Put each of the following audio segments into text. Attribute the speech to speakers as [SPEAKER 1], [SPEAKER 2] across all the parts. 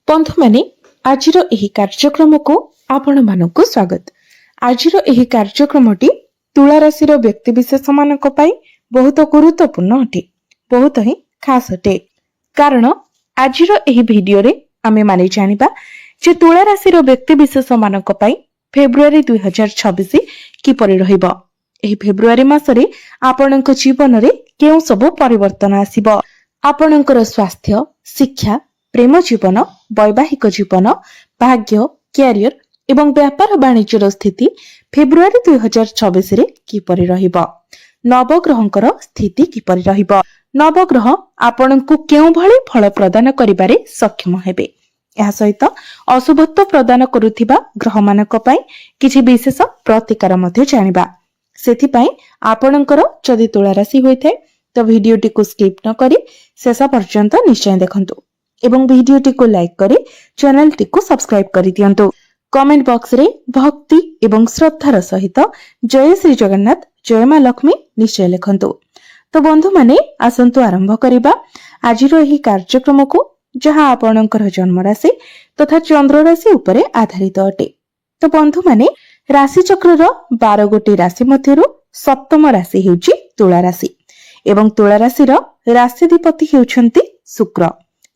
[SPEAKER 1] बंधु माने आजिर एही कार्यक्रम को आपण मानकु स्वागत। आजिर एही कार्यक्रमटी तुला राशि व्यक्ति विशेष मानक पई बहुत गुरुत्वपूर्ण अटे, बहुत ही खास अटे। कारण आजिर एही वीडियो रे आमे माने जानिबा जे तुला राशि व्यक्ति विशेष मानक पई फेब्रुआरी 2026 किपरि रहिबो। एही फेब्रुआरी मासरे आपणक जीवन रे केउ सब परिवर्तन आसीबो। आपणकर स्वास्थ्य, शिक्षा, प्रेम जीवन, वैवाहिक जीवन, भाग्य, कैरियर एवं व्यापार वाणिज्यर स्थिति फेब्रुआरी 2026 रे किपरि रहिबो। नवग्रहंकर स्थिति किपरि रहिबो। नवग्रह आपणकु केउ भली फल प्रदान करिबारे सक्षम हेबे। या सहित अशुभत्व प्रदान करुथिबा ग्रह मानक पई किछि विशेष प्रतिकार मध्ये जानिबा। सेथि पई आपणकर जदि तुला राशि होइथे तो वीडियोटी को स्किप न करी शेष पर्यंत निश्चय देखंतु एवं वीडियोटी को लाइक करी चैनल टी को सब्सक्राइब करि दियंतु। कमेंट बॉक्स रे भक्ति एवं श्रद्धार सहित जय श्री जगन्नाथ, जय मां लक्ष्मी निश्चय लिखंतु। तो बंधु माने आसंतु आरंभ करिबा आजिर एही कार्यक्रम को, जहां आपणकर जन्म राशि तथा चंद्र राशि उपरे आधारित अटे। तो बंधु माने राशि चक्रर 12 गोटी राशि मध्यरु सप्तम राशि हेउची तुला राशि एवं तुला राशिर राशिधिपति हेउछंती शुक्र।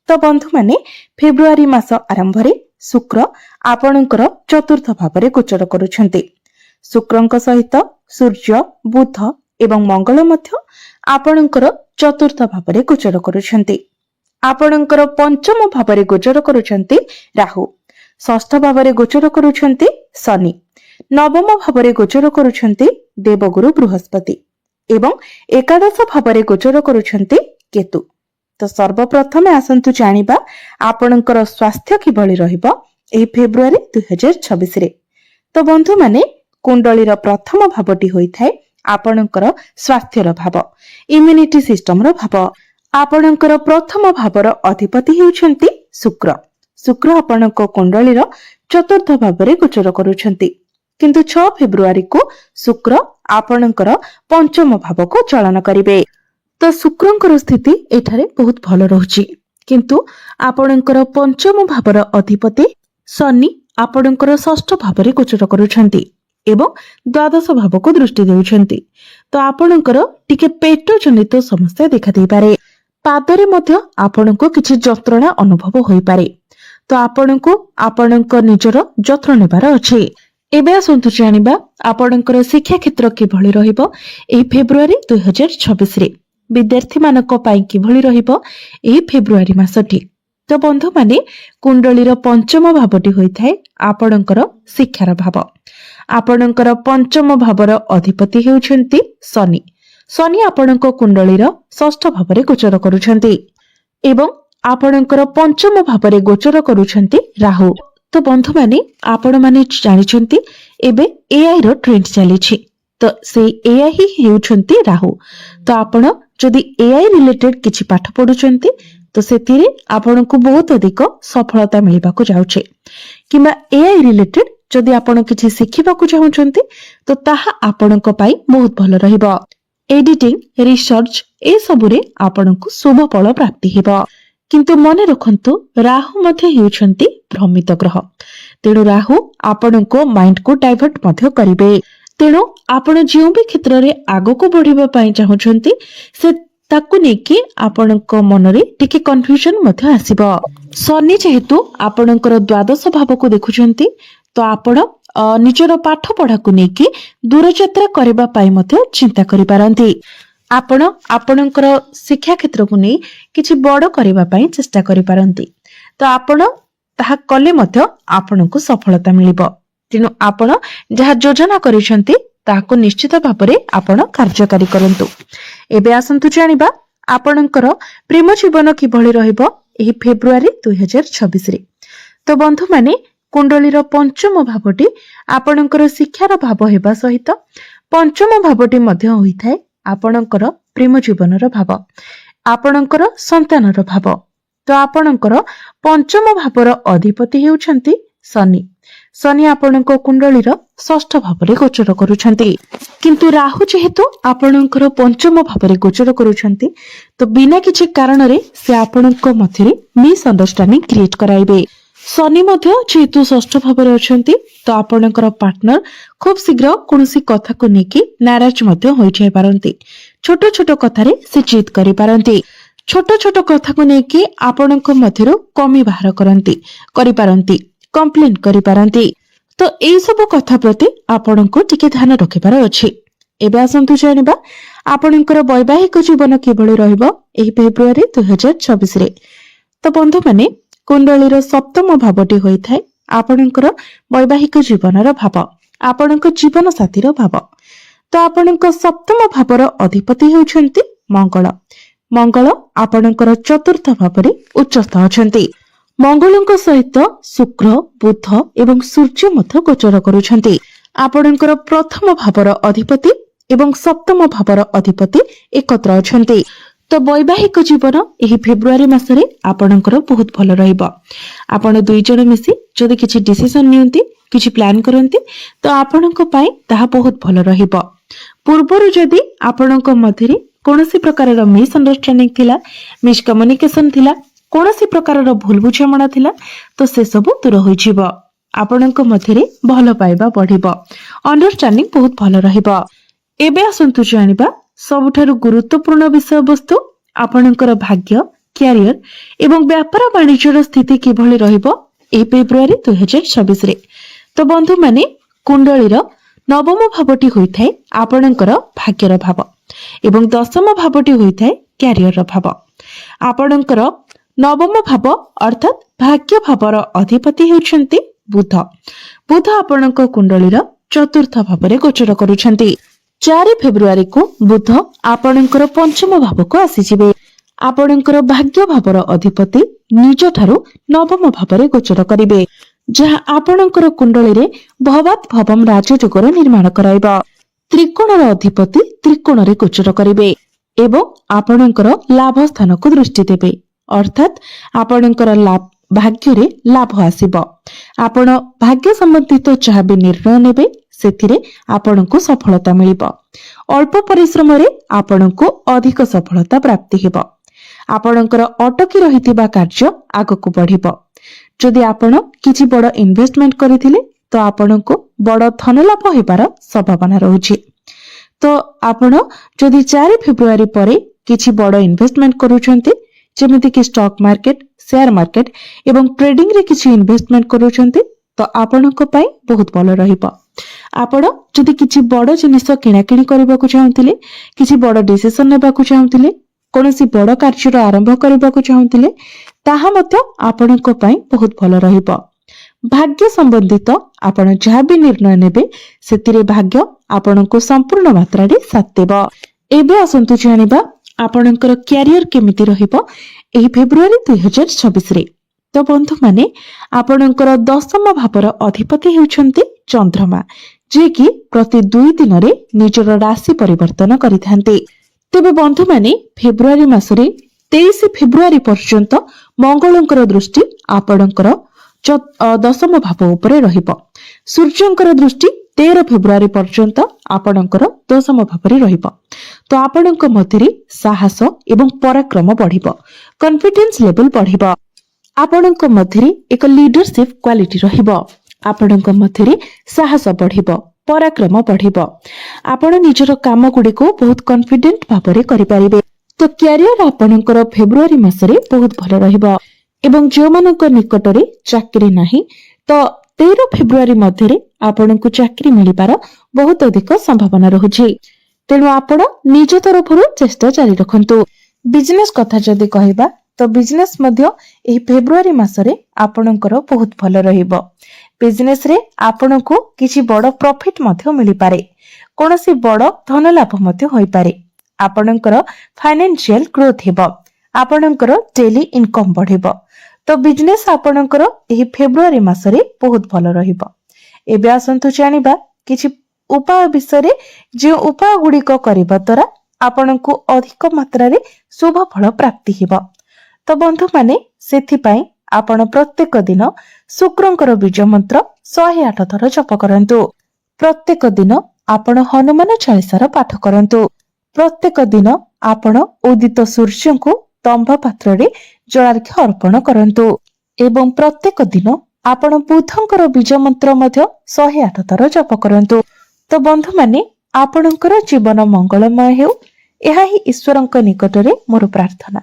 [SPEAKER 1] तो बंधु माने फेब्रुआरी मास आरंभ रे शुक्र आपणकर चतुर्थ भाव में गोचर करुछंती। शुक्रंक सहित सूर्य, बुध एवं मंगल मध्य आपणकर चतुर्थ भाव में गोचर करुछंती। आपणकर पंचम भाव में गोचर करुछंती राहु, षष्ठ भाव में गोचर करुछंती शनि, नवम भाव में गोचर करुछंती देवगुरु बृहस्पति एवं एकादश भाव में गोचर करुछंती केतु। तो सर्वप्रथम आसंतु जानिबा आपणकर स्वास्थ्य किभଳି रहिबो एही फेब्रुआरी 2026 रे। तो बंधु माने कुंडलीर प्रथम भावटी होइथाय आपणकर स्वास्थ्यर भाव, इम्यूनिटी सिस्टम रो भाव। आपणकर प्रथम भावर अधिपति हेउछंती शुक्र। शुक्र आपणक कुंडलीर चतुर्थ भाव रे गोचर करूछंती, किंतु 6 फेब्रुआरी को शुक्र आपणकर पंचम भाव को चलन करिवे। तो शुक्रंकर स्थिति एठारे बहुत भल रहुची, किंतु आपणकर पंचम भावर अधिपति शनि आपणकर षष्ठ भाव रे गोचर करूछंती एवं द्वादश भाव को दृष्टि देउछंती। तो आपणकर टिके पेट जनित समस्या देखा देई पारे। पादरे मध्य आपणको किछि जंत्रणा अनुभव होई पारे। तो आपणको आपणक निजर जत्न नेबार अछि। एबे आसंतु जानिबा आपणकर शिक्षा क्षेत्र किभଳି रहिबो एही फेब्रुआरी 2026 रे। विद्यार्थी मानक पाई किभଳି रहिबो एही फेब्रुआरी मासटी। तो बंधु माने कुंडलीर पंचम भावटी होइथाय आपणकर शिक्षार भाव। आपणकर पंचम भावर अधिपति हेउछंती शनि। शनि आपणक कुंडलीर षष्ठ भाव रे गोचर करूछंती एवं आपणकर पंचम भाव रे गोचर करूछंती राहु। तो बंधु माने आपण माने जानिछंती एबे एआई रो ट्रेंड चलीछि। तो से एआई ही हेउछंती राहु। तो आपण जदि एआई रिलेटेड किछि पाठ पढुछंती तो सेतिरे आपणको बहुत अधिक सफलता मिलिबाको जाउछे, किबा एआई रिलेटेड जदि आपण किछि सिखिबाको चाहुछंती तो ताहा आपणको पाई बहुत भलो रहिबो। एडिटिंग, रिसर्च ए सबुरे आपणको शुभ फल प्राप्ति हेबो। किंतु मने रखंतु राहु मध्ये हेउछंती भ्रमित ग्रह। तेणु राहु आपणको माइंड को डाइवर्ट मध्ये करिवे। तेणु आपण जेउ भी क्षेत्र रे आगो को बढ़िबा पई चाहुछंती से ताकु नेकी आपणक मन रे टिके कन्फ्यूजन मध्ये आसीबो। शनि जेहेतु आपणकर द्वादश भाव को देखुछंती तो आपण निजर पाठ पढ़ा को नेकी दूर यात्रा करबा पई मध्ये चिंता करि पारंती। आपण आपणकर शिक्षा क्षेत्र को नै किछि बड़ करबा पई चेष्टा करि पारंती। तो आपण ताहा कले मध्ये आपणको सफलता मिलिबो। तेणु आपण जहा योजना करिसंती ताहाको निश्चित भाबरे आपण कार्यकारी करंतु। एबे आसंतु जानिबा आपणकर प्रेम जीवन किभଳି रहिबो एही फेब्रुआरी 2026 रे। तो बंधु माने कुंडलीर पंचम भावटी आपणकर शिक्षार भाव हेबा सहित पंचम भावटी मध्ये होइथाय आपणकर प्रेम जीवनर भाव, आपणकर संतानर भाव। तो आपणकर पंचम भावर अधिपति हेउछंती शनि। शनि आपणको कुंडलीर षष्ठ भाव रे गोचर करूछंती, किंतु राहु जेहेतु आपणकर पंचम भाव रे गोचर करूछंती तो बिना किछि कारण रे से आपणको मध्यरे मिसअंडरस्टैंडिंग क्रिएट कराइबे। शनि मध्य जेहेतु षष्ठ भाव अछंती तो आपणकर पार्टनर खूब शीघ्र कोनोसी कथा को नेकी नाराज मध्य होई जाय पारंती। छोट छोट कथारे से जिद करि पारंती। छोट छोट कथा को नेकी आपणक मध्यरु कमी बाहर करि पारंती कंप्लेन करि पारंती। तो एई सब कथा प्रति आपणको टिके ध्यान रखिबार अछि। एबे आसंतु जानिबा आपणकर वैवाहिक जीवन किभଳି रहइबो एही फेब्रुआरी 2026 रे। तो बंधु माने कुंडलीर सप्तम भावटी होइथाय आपणकर वैवाहिक जीवनर भाव, आपणक जीवन साथीर भाव। तो आपणक सप्तम भावर अधिपति हेउछन्ति मंगल। मंगल आपणकर चतुर्थ भावरे उच्चस्थ अछन्ति। मंगलଙ୍କ सहित शुक्र, बुध एवं सूर्य मध्य गोचर करुछन्ति। आपणकर प्रथम भावर अधिपति एवं सप्तम भावर अधिपति एकत्र अछन्ति। तो वैवाहिक जीवन एही फेब्रुआरी मासरे आपणकर बहुत भल रहिबो। आपण दुई जण मिसी जदि किछि डिसिजन नियंती, किछि प्लान करंती तो आपणक पई ताहा बहुत भल रहिबो। पूर्वरु जदि आपणक मध्यरे कोनोसी प्रकारर मिस अंडरस्टैंडिंग थिला, मिस कम्युनिकेशन थिला, कोनोसी प्रकारर भूल बुझामणा थिला तो से सब दूर होई जिवो। आपणक मध्यरे भल पाइबा बढ़िबो, अंडरस्टैंडिंग बहुत भल रहिबो। एबे आसंतु जानिबा सबुठारु गुरुत्वपूर्ण विषय वस्तु आपणकर भाग्य, क्यारियर एवं व्यापार वाणिज्यर स्थिति किभଳି रहिबो ए फेब्रुआरी 2026 रे। तो बंधु माने कुंडलीर नवम भावटी होइथाय आपणकर भाग्यर भाव एवं दशम भावटी होइथाय क्यारियर भाव। आपणकर नवम भाव अर्थात भाग्य भावर अधिपति हेउछन्ति बुध। बुध आपणक कुंडलीर चतुर्थ भावरे गोचर करुछन्ति। 4 फेब्रुआरी को बुध आपणकर पंचम भाव को आसीजिबे। आपणकर भाग्य भावर अधिपति निज ठारू नवम भावरे गोचर करिवे, जहा आपणकर कुंडली रे भवात भवम राजयोगर निर्माण कराइबा। त्रिकोणर अधिपति त्रिकोण रे गोचर करिवे एवं आपणकर लाभ स्थान को दृष्टि देबे, अर्थात आपणकर लाभ भाग्य रे लाभ आसीबो। आपण भाग्य संबंधित जहा भी निर्णय नेबे सेथिरे आपणको सफलता मिलिबो। अल्प परिश्रम रे आपणको अधिक सफलता प्राप्ति हेबो। आपणकर अटकी रहितिबा कार्य आगको बढ़िबो। जदि आपण किछि बड़ इन्वेस्टमेंट करिथिले तो आपणको बड़ धन लाभ हेबार संभावना रहउछि। तो आपण जदि 4 फेब्रुआरी परे किछि बड़ इन्वेस्टमेंट करूछन्ते, जेमिति कि स्टॉक मार्केट, शेयर मार्केट एवं ट्रेडिंग रे किछि इन्वेस्टमेंट करूछन्ते तो आपणको पई बहुत भल रहिबो। आपण जदि किछि बड़ जिनिस किणाकिणी करबाकू चाहुथिले, किछि बड़ डिसिजन नेबाकू चाहुथिले, कोनोसी बड़ कार्यर आरंभ करबाकू चाहुथिले ताहा मध्य आपणको पई बहुत भल रहिबो। भाग्य संबंधित आपण जहा भी निर्णय नेबे सेतिरे भाग्य आपणको संपूर्ण मात्रा रे साथ देबो। एबे आसंतु जानिबा आपणकर क्यारियर केमिति रहिबो एही फेब्रुआरी 2026 रे। तो बंधु माने आपणकर दशम भावर अधिपति हेउछन्ति चंद्रमा, जे कि प्रति 2 दिन रे निजर राशि परिवर्तन करिथान्ते। तेबे बंधु माने फेब्रुआरी मासरे 23 फेब्रुआरी पर्यंत मंगलंकर दृष्टि आपणकर दशम भाव उपरे रहिबो। सूर्यंकर दृष्टि 13 फेब्रुआरी पर्यंत आपणकर दशम भावरे रहिबो। तो आपणक मध्यरे साहस एवं पराक्रम बढ़िबो, कॉन्फिडेंस लेवल बढ़िबो। आपणक मध्यरे एक लीडरशिप क्वालिटी रहिबो। आपणक मध्यरे साहस बढ़िबो, पराक्रम बढ़िबो। आपण निजर काम गुडी को बहुत कॉन्फिडेंट भाबरे करि परिबे। तो क्यारियर आपणकर फेब्रुआरी मासरे बहुत भल रहिबो एवं जो मानक निकटरे चाकरी नाही तो 13 फेब्रुआरी मध्यरे आपणकु चाकरी मिलिबार बहुत अधिक संभावना रहुछि। तेणु आपण निज तरफरु चेष्टा जारी रखंतु। बिजनेस कथा जदि कहिबा तो बिजनेस मध्य एही फेब्रुआरी मासरे आपणकर बहुत भल रहिबो। बिजनेस रे आपणकु किछि बड़ प्रॉफिट मध्य मिलि पारे, कोनोसी बड़ धन लाभ मध्य होई पारे। आपणकर फाइनेंशियल ग्रोथ हेबो, आपणकर डेली इनकम बढ़िबो। तो बिजनेस आपणकर एही फेब्रुआरी मासरे बहुत भल रहिबो। एबे आसंतु जानिबा किछि उपाय विषय रे, जे उपाय गुडी को करबा द्वारा आपणकु अधिक मात्रा रे शुभ फल प्राप्ति हेबो। तो बंधु माने सेथि पई आपण प्रत्येक दिन शुक्रंकर बीज मंत्र 108 थर जप करंतु। प्रत्येक दिन आपण हनुमान चालीसार पाठ करंतु। प्रत्येक दिन आपण उदित सूर्य को तंबा पात्र रे जलार्घ्य अर्पण करंतु। ଏବଂ ପ୍ରତ୍ୟେକ ଦିନ ଆପଣ ବୁଧଙ୍କର ବୀଜ ମନ୍ତ୍ର ମଧ୍ୟ 108 ଥର ଜପ କରନ୍ତୁ। ତ ବନ୍ଧୁମାନେ, ଆପଣଙ୍କର ଜୀବନ ମଙ୍ଗଳମୟ ହେଉ, ଏହା ହିଁ ଈଶ୍ୱରଙ୍କ ନିକଟରେ ମୋର ପ୍ରାର୍ଥନା।